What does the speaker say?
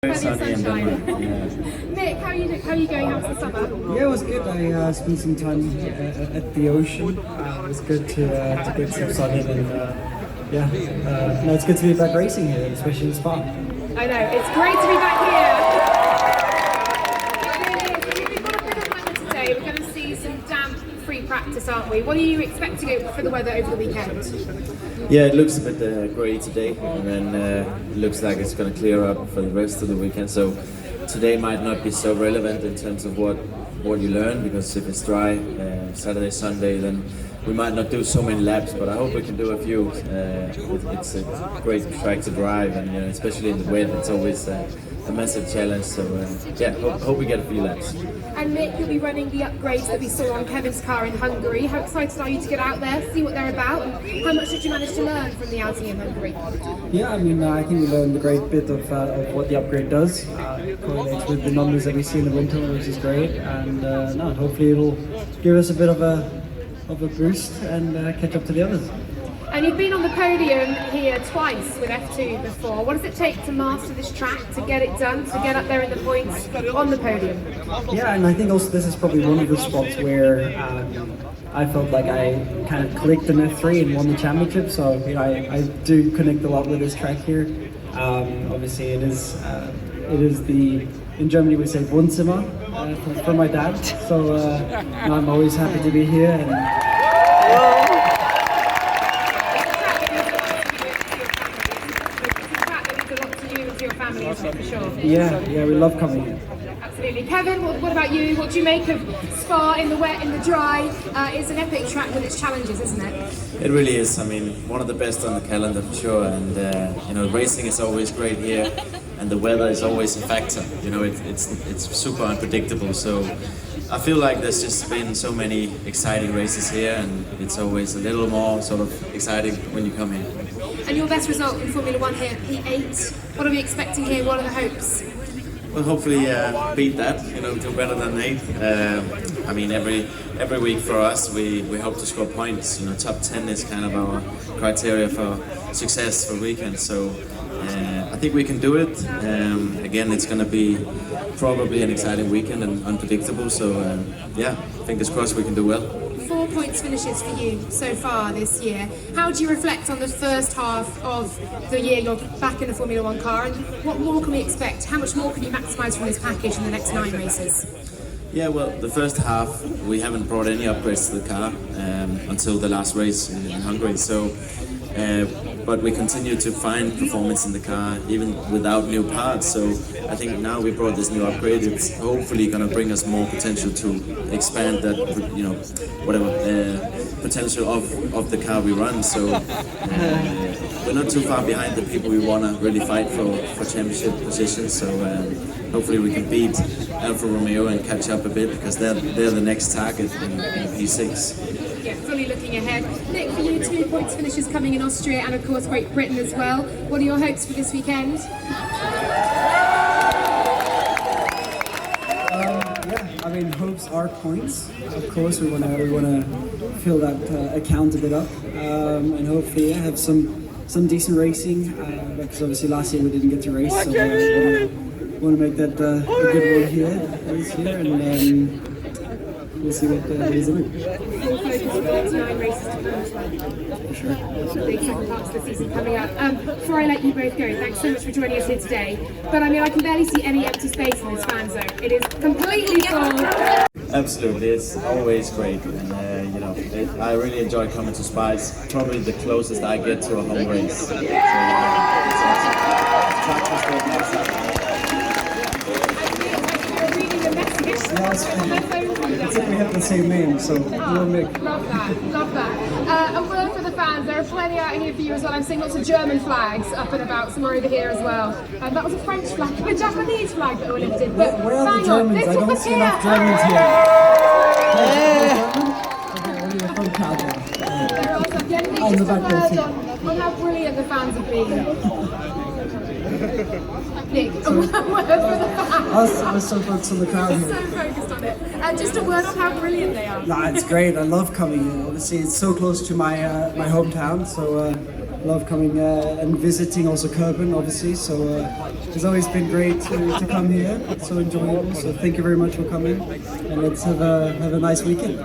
Very sunny in Denmark. Yeah. Mick, how are you going? How's the summer? Yeah, it was good. I spent some time at the ocean. It was good to get some sun in, and no, it's good to be back racing here, especially in Spa. I know, it's great to be back here. We've got a bit of weather today. We're going to see some damp free practice, aren't we? What are you expecting for the weather over the weekend? Yeah, it looks a bit grey today, and then it looks like it's going to clear up for the rest of the weekend. So today might not be so relevant in terms of what you learn, because if it's dry Saturday, Sunday, then we might not do so many laps. But I hope we can do a few. It's a great track to drive, and especially in the wet, it's always a massive challenge. So hope we get a few laps. And Mick, you'll be running the upgrades that we saw on Kevin's car in Hungary. How excited are you to get out there, see what they're about, and how much did you manage to learn from the outing in Hungary? Yeah, I mean, I think we learned a great bit of what the upgrade does. It correlates with the numbers that we see in the winter, which is great, and hopefully it'll give us a bit of a boost and catch up to the others. And you've been on the podium here twice with F2 before. What does it take to master this track, to get it done, to get up there in the points on the podium? Yeah, and I think also this is probably one of the spots where I felt like I kind of clicked in F3 and won the championship. So I do connect a lot with this track here. Obviously, it is in Germany we say Wohnzimmer for my dad. So I'm always happy to be here. And, For sure. Yeah, we love coming here. Absolutely. Kevin, what about you? What do you make of Spa in the wet, in the dry? It's an epic track with its challenges, isn't it? It really is. I mean, one of the best on the calendar for sure. And racing is always great here, and the weather is always a factor. It's super unpredictable. So I feel like there's just been so many exciting races here, and it's always a little more sort of exciting when you come here. And your best result in Formula One here, P8. What are we expecting here? What are the hopes? Well, hopefully beat that. Do better than 8. I mean, every week for us, we hope to score points. Top 10 is kind of our criteria for success for weekends. So I think we can do it. Again, it's going to be probably an exciting weekend and unpredictable. So fingers crossed we can do well. 4 points finishes for you so far this year. How do you reflect on the first half of the year you're back in a Formula One car, and what more can we expect? How much more can you maximise from this package in the next 9 races? Yeah, well, the first half we haven't brought any upgrades to the car until the last race in Hungary. So, but we continue to find performance in the car even without new parts. So I think now we brought this new upgrade. It's hopefully going to bring us more potential to expand that, potential of the car we run. So we're not too far behind the people we want to really fight for championship positions. So hopefully we can beat Alfa Romeo and catch up a bit, because they're the next target in P6. Yeah, fully looking ahead. Nick, for you, 2 points finishes coming in Austria and of course Great Britain as well. What are your hopes for this weekend? I mean, hopes are points. Of course, we wanna fill that account a bit up, and hopefully have some decent racing. Because obviously last year we didn't get to race, so want to make that a good one here this year, and we'll see what it is in it. Full focus for the next 9 races to come as well. For sure. Big second parts of the season coming up. Before I let you both go, thanks so much for joining us here today. But I mean, I can barely see any empty space in this fan zone. It is completely full. Absolutely, it's always great, and I really enjoy coming to Spa. It's probably the closest I get to a home race. So, it's awesome. It's like we have the same name, so we'll Mick. Love that. A word for the fans. There are plenty out here for you as well. I'm seeing lots of German flags up and about, some are over here as well. That was a French flag, a Japanese flag that were lifted. But where are the Germans? I don't see enough Germans here. Okay, from Calgary. There are some. Yeah, Nick, just a word on how brilliant the fans have been. Nick, a word for the fans. I was so focused on the crowd here. So focused on it. Just a word on how brilliant they are. Nah, it's great. I love coming here. Obviously, it's so close to my hometown, so love coming and visiting also Curban, obviously. So it's always been great to come here. It's so enjoyable. So thank you very much for coming, and let's have a nice weekend.